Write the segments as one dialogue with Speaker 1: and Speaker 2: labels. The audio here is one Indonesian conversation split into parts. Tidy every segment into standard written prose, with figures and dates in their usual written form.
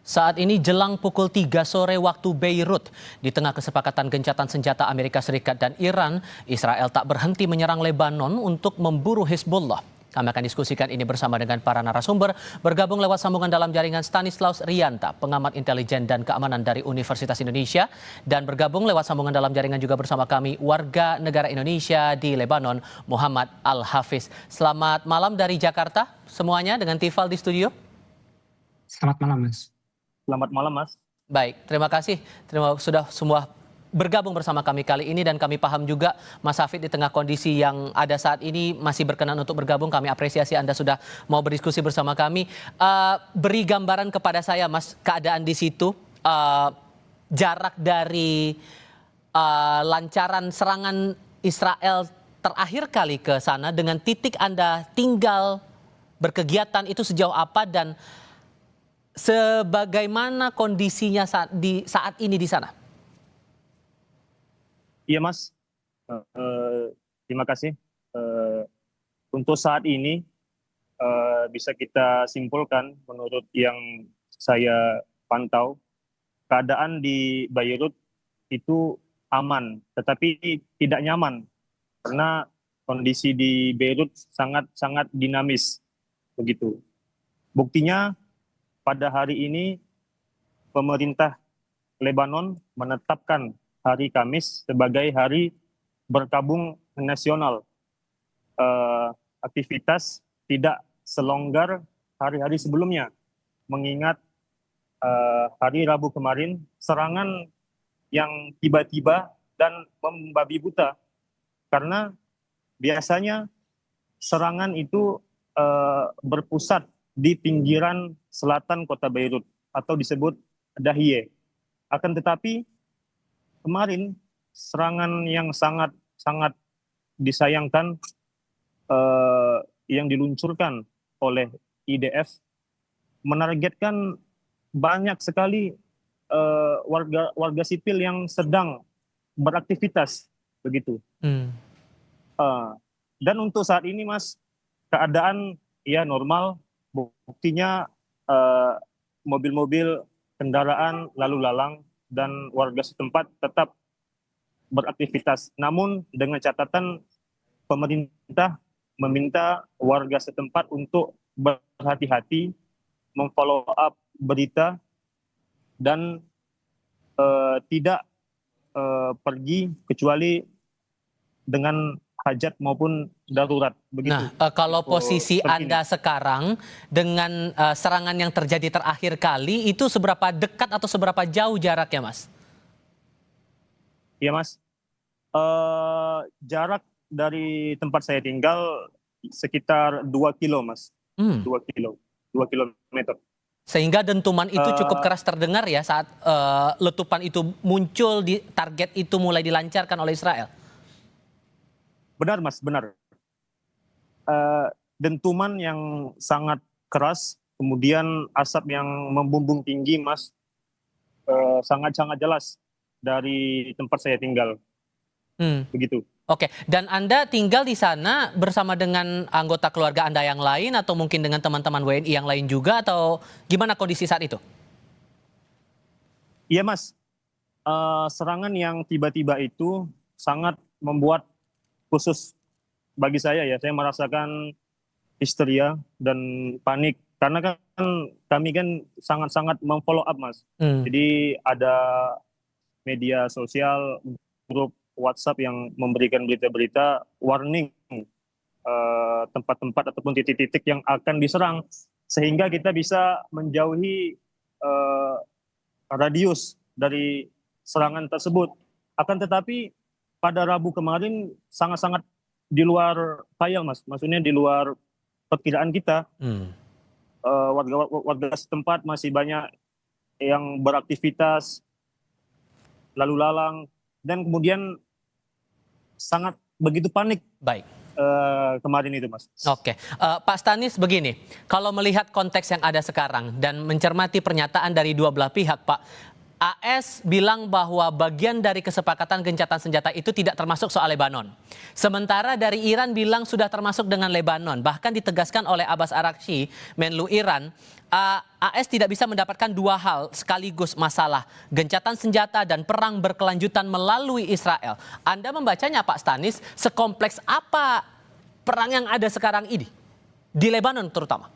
Speaker 1: Saat ini jelang pukul 3 sore waktu Beirut, di tengah kesepakatan gencatan senjata Amerika Serikat dan Iran, Israel tak berhenti menyerang Lebanon untuk memburu Hizbullah. Kami akan diskusikan ini bersama dengan para narasumber. Bergabung lewat sambungan dalam jaringan Stanislaus Rianta, pengamat intelijen dan keamanan dari Universitas Indonesia. Dan bergabung lewat sambungan dalam jaringan juga bersama kami, warga negara Indonesia di Lebanon, Muhammad Al-Hafiz. Selamat malam dari Jakarta semuanya dengan Tifal di studio.
Speaker 2: Selamat malam, Mas.
Speaker 3: Selamat malam, Mas.
Speaker 1: Baik, terima kasih. Sudah semua bergabung bersama kami kali ini dan kami paham juga Mas Hafid di tengah kondisi yang ada saat ini masih berkenan untuk bergabung. Kami apresiasi Anda sudah mau berdiskusi bersama kami. Beri gambaran kepada saya, Mas, keadaan di situ, jarak dari lancaran serangan Israel terakhir kali ke sana dengan titik Anda tinggal berkegiatan itu sejauh apa dan sebagaimana kondisinya saat ini di sana?
Speaker 3: Iya, Mas. Terima kasih. Untuk saat ini bisa kita simpulkan menurut yang saya pantau, keadaan di Beirut itu aman, tetapi tidak nyaman karena kondisi di Beirut sangat dinamis begitu. Buktinya pada hari ini pemerintah Lebanon menetapkan hari Kamis sebagai hari berkabung nasional. Aktivitas tidak selonggar hari-hari sebelumnya, mengingat hari Rabu kemarin serangan yang tiba-tiba dan membabi buta. Karena biasanya serangan itu berpusat di pinggiran selatan kota Beirut atau disebut Dahiyeh. Akan tetapi kemarin serangan yang sangat disayangkan yang diluncurkan oleh IDF menargetkan banyak sekali warga sipil yang sedang beraktivitas begitu. Dan untuk saat ini, Mas, keadaan ya normal. Buktinya mobil-mobil, kendaraan lalu lalang dan warga setempat tetap beraktivitas. Namun dengan catatan pemerintah meminta warga setempat untuk berhati-hati, memfollow up berita dan tidak pergi kecuali dengan hajat maupun darurat begitu.
Speaker 1: Nah, kalau posisi Anda sekarang dengan serangan yang terjadi terakhir kali itu seberapa dekat atau seberapa jauh jaraknya, Mas?
Speaker 3: Iya, Mas. Jarak dari tempat saya tinggal sekitar 2 kilo, Mas. 2 kilometer.
Speaker 1: Sehingga dentuman itu cukup keras terdengar ya saat letupan itu muncul, di target itu mulai dilancarkan oleh Israel.
Speaker 3: Benar, Mas, benar. Dentuman yang sangat keras, kemudian asap yang membumbung tinggi, Mas, sangat jelas dari tempat saya tinggal. Begitu.
Speaker 1: Oke, dan Anda tinggal di sana bersama dengan anggota keluarga Anda yang lain atau mungkin dengan teman-teman WNI yang lain juga, atau gimana kondisi saat itu?
Speaker 3: Iya, Mas. Serangan yang tiba-tiba itu sangat membuat, khusus bagi saya ya, saya merasakan histeria dan panik karena kan kami kan sangat memfollow up, Mas. Jadi ada media sosial, grup WhatsApp yang memberikan berita-berita warning tempat-tempat ataupun titik-titik yang akan diserang, sehingga kita bisa menjauhi radius dari serangan tersebut. Akan tetapi pada Rabu kemarin sangat di luar khayal, Mas. Maksudnya di luar perkiraan kita. Warga setempat masih banyak yang beraktivitas lalu lalang dan kemudian sangat begitu panik.
Speaker 1: Baik.
Speaker 3: Kemarin itu, Mas.
Speaker 1: Oke, Pak Stanis, begini, kalau melihat konteks yang ada sekarang dan mencermati pernyataan dari dua belah pihak, Pak, AS bilang bahwa bagian dari kesepakatan gencatan senjata itu tidak termasuk soal Lebanon. Sementara dari Iran bilang sudah termasuk dengan Lebanon. Bahkan ditegaskan oleh Abbas Araghchi, Menlu Iran, AS tidak bisa mendapatkan dua hal sekaligus masalah, gencatan senjata dan perang berkelanjutan melalui Israel. Anda membacanya Pak Stanis, sekompleks apa perang yang ada sekarang ini? Di Lebanon terutama.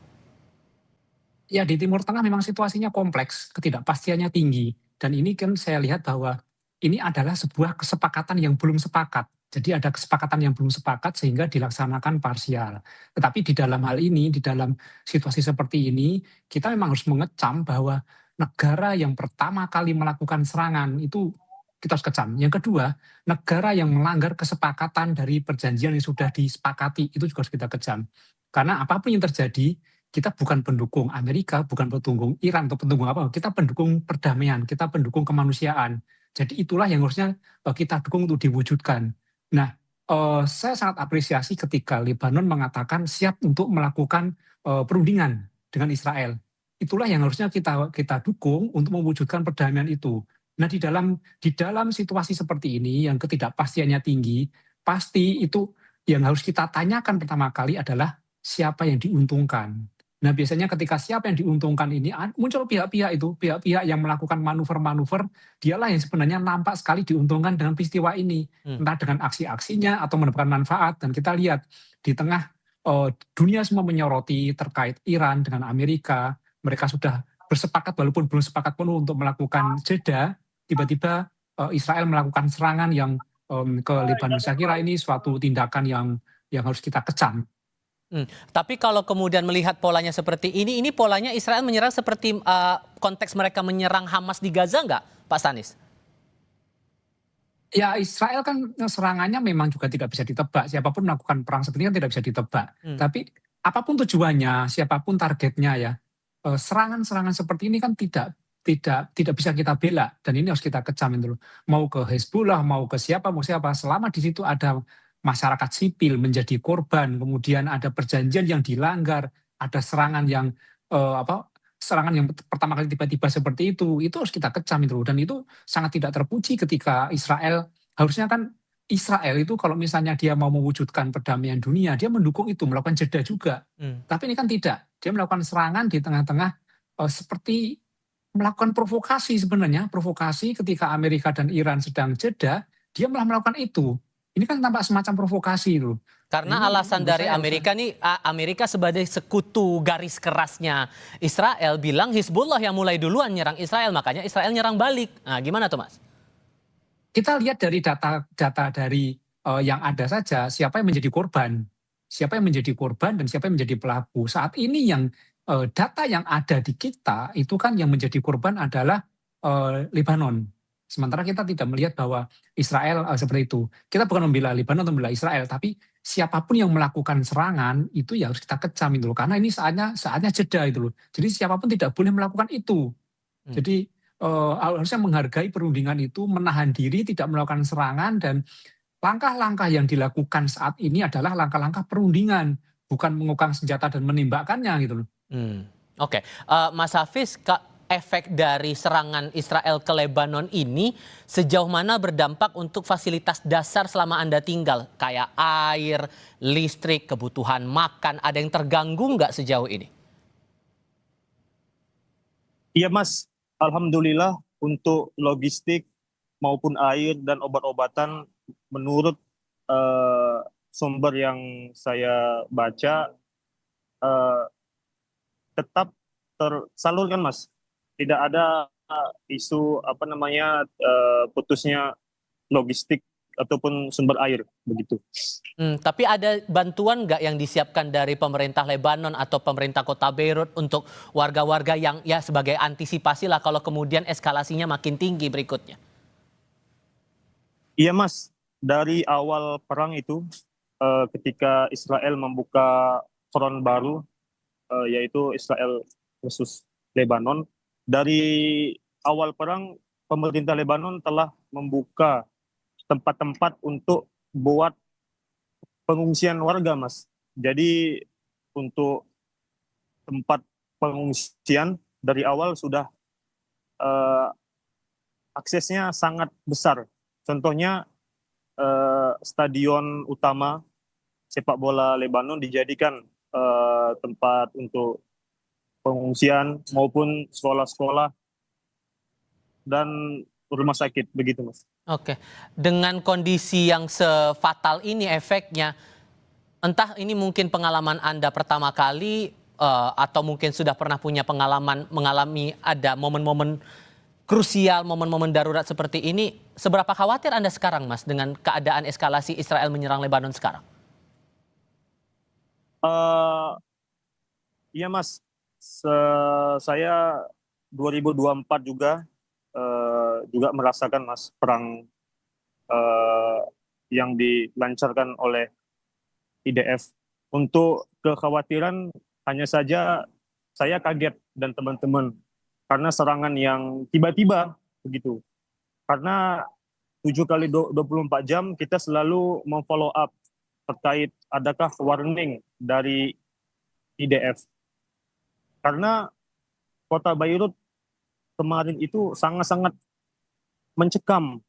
Speaker 2: Ya, di Timur Tengah memang situasinya kompleks, ketidakpastiannya tinggi. Dan ini kan saya lihat bahwa ini adalah sebuah kesepakatan yang belum sepakat. Jadi ada kesepakatan yang belum sepakat sehingga dilaksanakan parsial. Tetapi di dalam hal ini, di dalam situasi seperti ini, kita memang harus mengecam bahwa negara yang pertama kali melakukan serangan itu kita harus kecam. Yang kedua, negara yang melanggar kesepakatan dari perjanjian yang sudah disepakati itu juga harus kita kecam. Karena apapun yang terjadi, kita bukan pendukung Amerika, bukan pendukung Iran atau pendukung apa, kita pendukung perdamaian, kita pendukung kemanusiaan. Jadi itulah yang harusnya kita dukung untuk diwujudkan. Nah, saya sangat apresiasi ketika Lebanon mengatakan siap untuk melakukan perundingan dengan Israel. Itulah yang harusnya kita dukung untuk mewujudkan perdamaian itu. Nah, di dalam situasi seperti ini yang ketidakpastiannya tinggi, pasti itu yang harus kita tanyakan pertama kali adalah siapa yang diuntungkan. Nah, biasanya ketika siapa yang diuntungkan ini muncul pihak-pihak yang melakukan manuver-manuver, dialah yang sebenarnya nampak sekali diuntungkan dengan peristiwa ini, entah dengan aksi-aksinya atau mendapatkan manfaat. Dan kita lihat di tengah dunia semua menyoroti terkait Iran dengan Amerika, mereka sudah bersepakat walaupun belum sepakat penuh untuk melakukan jeda, tiba-tiba Israel melakukan serangan yang ke Lebanon. Saya kira ini suatu tindakan yang harus kita kecam.
Speaker 1: Tapi kalau kemudian melihat polanya seperti ini polanya Israel menyerang seperti konteks mereka menyerang Hamas di Gaza nggak, Pak Stanis?
Speaker 2: Ya, Israel kan serangannya memang juga tidak bisa ditebak. Siapapun melakukan perang seperti ini kan tidak bisa ditebak. Tapi apapun tujuannya, siapapun targetnya ya, serangan-serangan seperti ini kan tidak bisa kita bela, dan ini harus kita kecam itu. Mau ke Hezbollah, mau siapa, selama di situ ada masyarakat sipil menjadi korban, kemudian ada perjanjian yang dilanggar, ada serangan yang pertama kali tiba-tiba seperti itu harus kita kecam itu. Dan itu sangat tidak terpuji ketika harusnya kan Israel itu kalau misalnya dia mau mewujudkan perdamaian dunia, dia mendukung itu, melakukan jeda juga. Tapi ini kan tidak, dia melakukan serangan di tengah-tengah seperti melakukan provokasi sebenarnya, provokasi ketika Amerika dan Iran sedang jeda, dia malah melakukan itu. Ini kan tampak semacam provokasi itu.
Speaker 1: Karena
Speaker 2: Ini
Speaker 1: alasan dari Amerika nih, Amerika sebagai sekutu garis kerasnya Israel bilang Hizbullah yang mulai duluan nyerang Israel, makanya Israel nyerang balik. Nah, gimana tuh Mas?
Speaker 2: Kita lihat dari data dari yang ada saja, siapa yang menjadi korban. Siapa yang menjadi korban dan siapa yang menjadi pelaku. Saat ini yang data yang ada di kita, itu kan yang menjadi korban adalah Lebanon. Sementara kita tidak melihat bahwa Israel seperti itu. Kita bukan membela Lebanon atau membela Israel, tapi siapapun yang melakukan serangan itu ya harus kita kecam itu loh. Karena ini saatnya jeda itu loh. Jadi siapapun tidak boleh melakukan itu. Jadi harusnya menghargai perundingan itu, menahan diri, tidak melakukan serangan, dan langkah-langkah yang dilakukan saat ini adalah langkah-langkah perundingan, bukan mengukang senjata dan menembakkannya gitu loh.
Speaker 1: Oke. Mas Hafiz, efek dari serangan Israel ke Lebanon ini sejauh mana berdampak untuk fasilitas dasar selama Anda tinggal? Kayak air, listrik, kebutuhan makan, ada yang terganggu nggak sejauh ini?
Speaker 3: Iya Mas, alhamdulillah untuk logistik maupun air dan obat-obatan menurut sumber yang saya baca tetap tersalurkan Mas. Tidak ada isu putusnya logistik ataupun sumber air begitu.
Speaker 1: Tapi ada bantuan nggak yang disiapkan dari pemerintah Lebanon atau pemerintah kota Beirut untuk warga-warga yang ya sebagai antisipasi lah kalau kemudian eskalasinya makin tinggi berikutnya?
Speaker 3: Iya Mas, dari awal perang itu ketika Israel membuka front baru yaitu Israel versus Lebanon, dari awal perang pemerintah Lebanon telah membuka tempat-tempat untuk buat pengungsian warga Mas. Jadi untuk tempat pengungsian dari awal sudah aksesnya sangat besar. Contohnya stadion utama sepak bola Lebanon dijadikan tempat untuk pengungsian maupun sekolah-sekolah dan rumah sakit, begitu Mas.
Speaker 1: Oke, dengan kondisi yang sefatal ini efeknya, entah ini mungkin pengalaman Anda pertama kali atau mungkin sudah pernah punya pengalaman mengalami ada momen-momen krusial, momen-momen darurat seperti ini. Seberapa khawatir Anda sekarang, Mas, dengan keadaan eskalasi Israel menyerang Lebanon sekarang?
Speaker 3: Iya Mas, saya 2024 juga merasakan Mas perang yang dilancarkan oleh IDF. Untuk kekhawatiran hanya saja saya kaget dan teman-teman karena serangan yang tiba-tiba begitu. Karena 7 kali 24 jam kita selalu memfollow up terkait adakah warning dari IDF. Karena kota Beirut kemarin itu sangat-sangat mencekam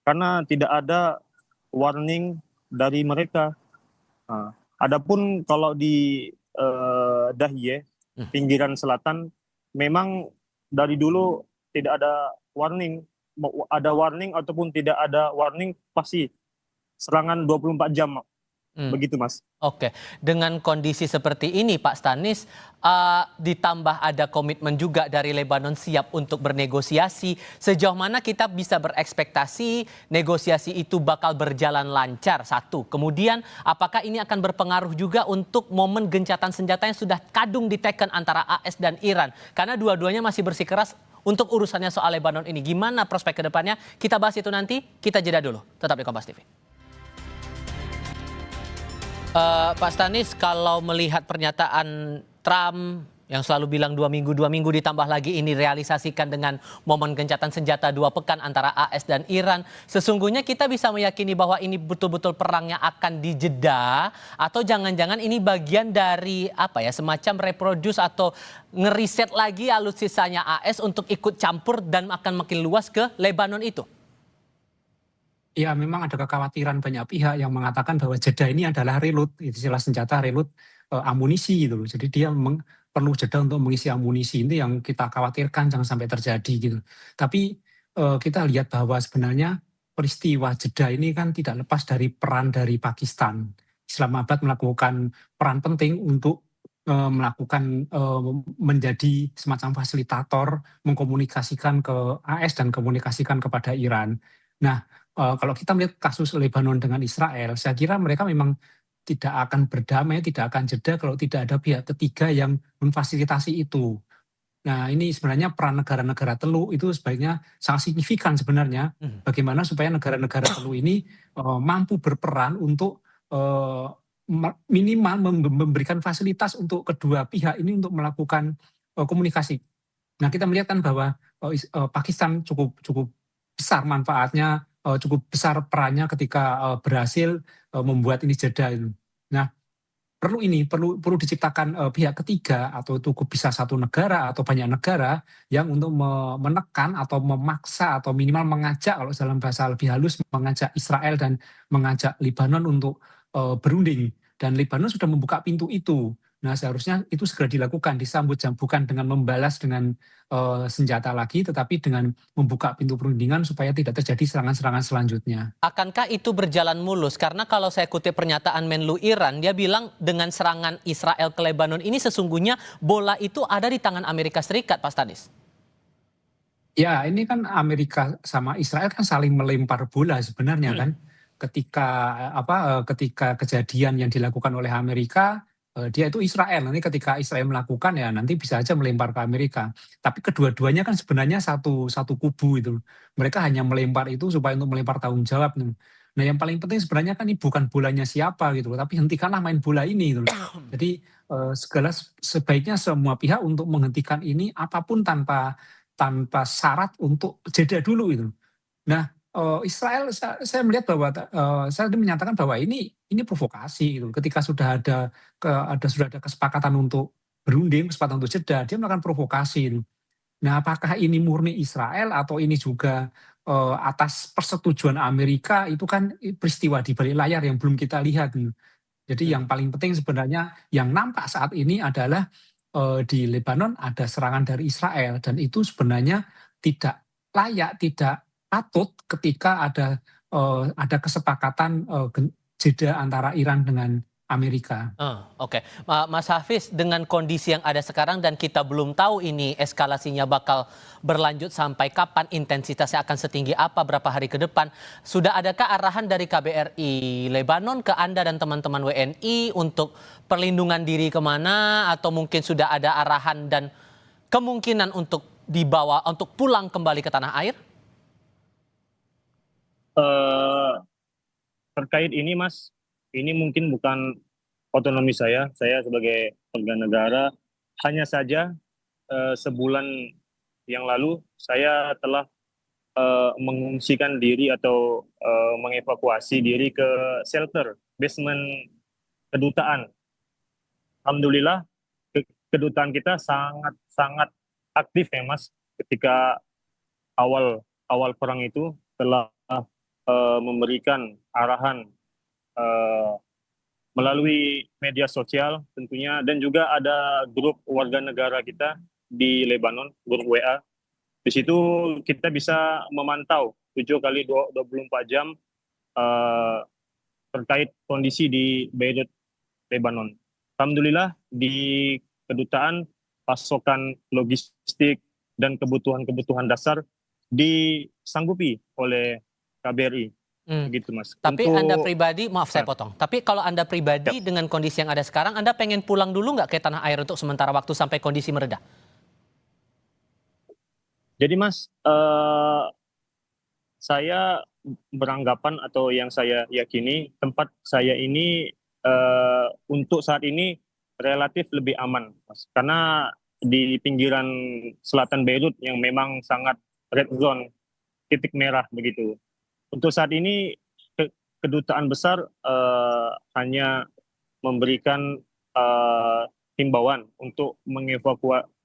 Speaker 3: karena tidak ada warning dari mereka. Nah, adapun kalau di Dahye, pinggiran selatan, memang dari dulu tidak ada warning. Mau ada warning ataupun tidak ada warning, pasti serangan 24 jam. Begitu Mas.
Speaker 1: Oke, dengan kondisi seperti ini Pak Stanis, ditambah ada komitmen juga dari Lebanon siap untuk bernegosiasi, sejauh mana kita bisa berekspektasi negosiasi itu bakal berjalan lancar, satu. Kemudian apakah ini akan berpengaruh juga untuk momen gencatan senjata yang sudah kadung diteken antara AS dan Iran? Karena dua-duanya masih bersikeras untuk urusannya soal Lebanon ini. Gimana prospek ke depannya? Kita bahas itu nanti, kita jeda dulu. Tetap di Kompas TV. Pak Stanis, kalau melihat pernyataan Trump yang selalu bilang 2 minggu ditambah lagi ini realisasikan dengan momen gencatan senjata 2 pekan antara AS dan Iran, sesungguhnya kita bisa meyakini bahwa ini betul-betul perangnya akan dijeda, atau jangan-jangan ini bagian dari semacam reproduce atau ngeriset lagi alutsisanya AS untuk ikut campur dan akan makin luas ke Lebanon itu?
Speaker 2: Ya, memang ada kekhawatiran banyak pihak yang mengatakan bahwa jeda ini adalah reload, istilah senjata reload amunisi gitu loh. Jadi dia perlu jeda untuk mengisi amunisi, itu yang kita khawatirkan jangan sampai terjadi gitu. Tapi kita lihat bahwa sebenarnya peristiwa jeda ini kan tidak lepas dari peran dari Pakistan. Islamabad melakukan peran penting untuk melakukan menjadi semacam fasilitator, mengkomunikasikan ke AS dan komunikasikan kepada Iran. Nah, kalau kita melihat kasus Lebanon dengan Israel, saya kira mereka memang tidak akan berdamai, tidak akan jeda kalau tidak ada pihak ketiga yang memfasilitasi itu. Nah, ini sebenarnya peran negara-negara Teluk itu sebaiknya sangat signifikan sebenarnya. Bagaimana supaya negara-negara Teluk ini mampu berperan untuk minimal memberikan fasilitas untuk kedua pihak ini untuk melakukan komunikasi. Nah, kita melihat kan bahwa Pakistan cukup besar manfaatnya, cukup besar perannya ketika berhasil membuat ini jeda itu. Nah, perlu diciptakan pihak ketiga, atau itu bisa satu negara atau banyak negara yang untuk menekan atau memaksa atau minimal mengajak, kalau dalam bahasa lebih halus, mengajak Israel dan mengajak Lebanon untuk berunding. Dan Lebanon sudah membuka pintu itu. Nah, seharusnya itu segera dilakukan, disambut bukan dengan membalas dengan senjata lagi, tetapi dengan membuka pintu perundingan supaya tidak terjadi serangan-serangan selanjutnya.
Speaker 1: Akankah itu berjalan mulus? Karena kalau saya kutip pernyataan Menlu Iran, dia bilang dengan serangan Israel ke Lebanon ini sesungguhnya bola itu ada di tangan Amerika Serikat, Pak Stanis.
Speaker 2: Ya, ini kan Amerika sama Israel kan saling melempar bola sebenarnya kan. Ketika kejadian yang dilakukan oleh Amerika, dia itu Israel. Nanti ketika Israel melakukan, ya nanti bisa aja melempar ke Amerika. Tapi kedua-duanya kan sebenarnya satu kubu itu. Mereka hanya melempar itu supaya untuk melempar tanggung jawab. Nah, yang paling penting sebenarnya kan ini bukan bolanya siapa gitu, tapi hentikanlah main bola ini gitu. Jadi sebaiknya semua pihak untuk menghentikan ini, apapun tanpa syarat untuk jeda dulu itu. Nah, Israel saya melihat bahwa saya menyatakan bahwa ini provokasi gitu. Ketika sudah ada kesepakatan untuk berunding, kesepakatan untuk jeda, dia melakukan provokasi itu. Nah, apakah ini murni Israel atau ini juga atas persetujuan Amerika, itu kan peristiwa di balik layar yang belum kita lihat. Jadi yang paling penting sebenarnya yang nampak saat ini adalah di Lebanon ada serangan dari Israel dan itu sebenarnya tidak layak, tidak patut ketika ada kesepakatan jeda antara Iran dengan Amerika.
Speaker 1: Oke. Mas Hafiz, dengan kondisi yang ada sekarang dan kita belum tahu ini eskalasinya bakal berlanjut sampai kapan, intensitasnya akan setinggi apa, berapa hari ke depan. Sudah adakah arahan dari KBRI Lebanon ke Anda dan teman-teman WNI untuk perlindungan diri kemana, atau mungkin sudah ada arahan dan kemungkinan untuk dibawa, untuk pulang kembali ke tanah air?
Speaker 3: Eh, Terkait ini Mas, ini mungkin bukan otonomi saya sebagai warga negara, hanya saja sebulan yang lalu saya telah mengungsikan diri atau mengevakuasi diri ke shelter basement kedutaan. Alhamdulillah kedutaan kita sangat sangat aktif ya Mas, ketika awal awal perang itu telah memberikan arahan eh, melalui media sosial tentunya, dan juga ada grup warga negara kita di Lebanon, grup WA. Di situ kita bisa memantau 7 kali 24 jam eh, terkait kondisi di Beirut, Lebanon. Alhamdulillah di kedutaan pasokan logistik dan kebutuhan-kebutuhan dasar disanggupi oleh KBRI. Begitu Mas.
Speaker 1: Tapi
Speaker 3: Untuk
Speaker 1: Anda pribadi, maaf saya potong. Tapi kalau Anda pribadi dengan kondisi yang ada sekarang, Anda pengen pulang dulu nggak ke tanah air untuk sementara waktu sampai kondisi mereda?
Speaker 3: Jadi Mas, saya beranggapan atau yang saya yakini tempat saya ini untuk saat ini relatif lebih aman, Mas. Karena di pinggiran selatan Beirut yang memang sangat red zone, titik merah begitu. Untuk saat ini kedutaan besar hanya memberikan himbauan untuk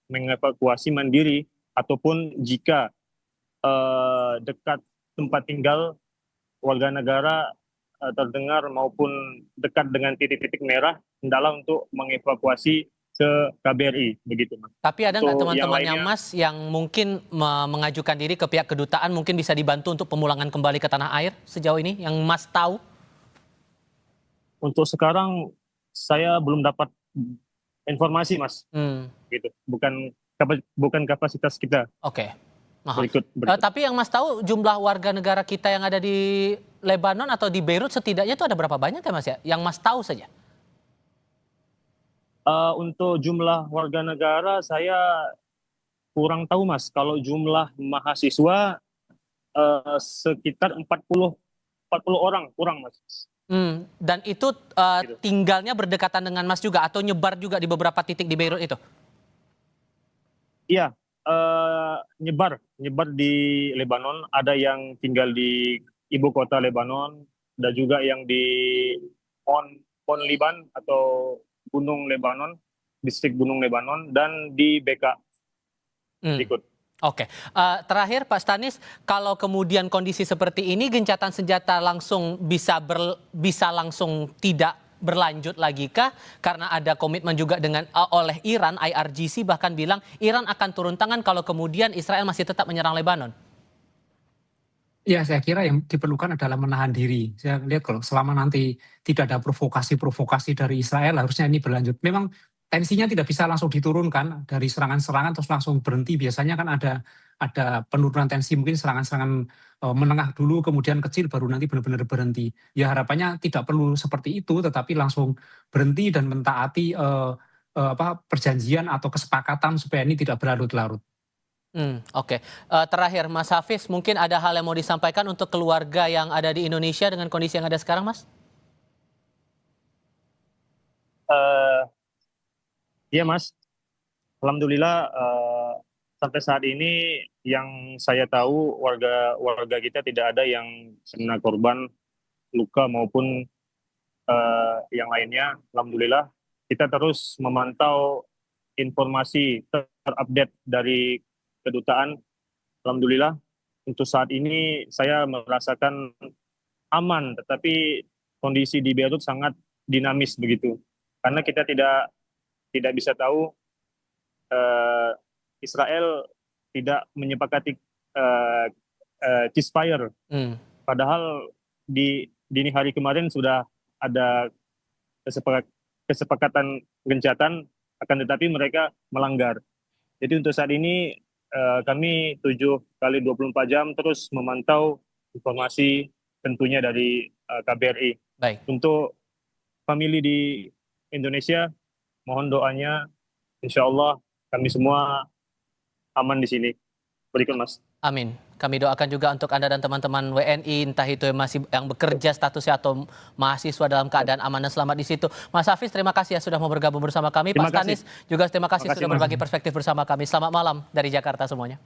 Speaker 3: mengevakuasi mandiri, ataupun jika dekat tempat tinggal warga negara terdengar maupun dekat dengan titik-titik merah, hendaklah untuk mengevakuasi ke KBRI begitu Mas.
Speaker 1: Tapi ada nggak
Speaker 3: Untuk yang
Speaker 1: teman-temannya
Speaker 3: lainnya,
Speaker 1: Mas yang mungkin mengajukan diri ke pihak kedutaan, mungkin bisa dibantu untuk pemulangan kembali ke tanah air sejauh ini yang Mas tahu?
Speaker 3: untuk sekarang saya belum dapat informasi Mas, gitu. Bukan kapasitas kita
Speaker 1: Oke.
Speaker 3: berikut.
Speaker 1: Tapi yang Mas tahu jumlah warga negara kita yang ada di Lebanon atau di Beirut setidaknya itu ada berapa banyak ya Mas ya? Yang Mas tahu saja.
Speaker 3: Untuk jumlah warga negara saya kurang tahu Mas. Kalau jumlah mahasiswa sekitar 40 orang kurang Mas.
Speaker 1: Dan itu
Speaker 3: Gitu.
Speaker 1: tinggalnya berdekatan dengan Mas juga atau nyebar juga di beberapa titik di Beirut itu?
Speaker 3: Iya, nyebar di Lebanon. Ada yang tinggal di ibu kota Lebanon, ada juga yang di Pon Liban atau Gunung Lebanon, distrik Gunung Lebanon, dan di BK ikut.
Speaker 1: Oke. Terakhir Pak Stanis, kalau kemudian kondisi seperti ini gencatan senjata langsung bisa langsung tidak berlanjut lagi kah? Karena ada komitmen juga dengan oleh Iran, IRGC bahkan bilang Iran akan turun tangan kalau kemudian Israel masih tetap menyerang Lebanon.
Speaker 2: Ya, saya kira yang diperlukan adalah menahan diri. Saya lihat kalau selama nanti tidak ada provokasi-provokasi dari Israel, harusnya ini berlanjut. Memang tensinya tidak bisa langsung diturunkan dari serangan-serangan terus langsung berhenti. Biasanya kan ada penurunan tensi, mungkin serangan-serangan menengah dulu, kemudian kecil, baru nanti benar-benar berhenti. Ya harapannya tidak perlu seperti itu, tetapi langsung berhenti dan mentaati perjanjian atau kesepakatan supaya ini tidak berlarut-larut.
Speaker 1: Oke. Terakhir Mas Hafiz, mungkin ada hal yang mau disampaikan untuk keluarga yang ada di Indonesia dengan kondisi yang ada sekarang Mas?
Speaker 3: Iya Mas, alhamdulillah sampai saat ini yang saya tahu warga kita tidak ada yang kena korban luka maupun yang lainnya. Alhamdulillah kita terus memantau informasi terupdate dari kedutaan. Alhamdulillah untuk saat ini saya merasakan aman, tetapi kondisi di Beirut sangat dinamis begitu. Karena kita tidak bisa tahu Israel tidak menyepakati ceasefire. Padahal di dini hari kemarin sudah ada kesepakatan gencatan, akan tetapi mereka melanggar. Jadi untuk saat ini kami 7 kali 24 jam terus memantau informasi tentunya dari KBRI.
Speaker 1: Baik.
Speaker 3: Untuk famili di Indonesia, mohon doanya, insya Allah kami semua aman di sini. Berikut Mas.
Speaker 1: Amin. Kami doakan juga untuk Anda dan teman-teman WNI, entah itu yang bekerja statusnya atau mahasiswa dalam keadaan aman dan selamat di situ. Mas Hafiz, terima kasih ya sudah mau bergabung bersama kami. Pak Stanis juga terima kasih sudah berbagi perspektif bersama kami. Selamat malam dari Jakarta semuanya.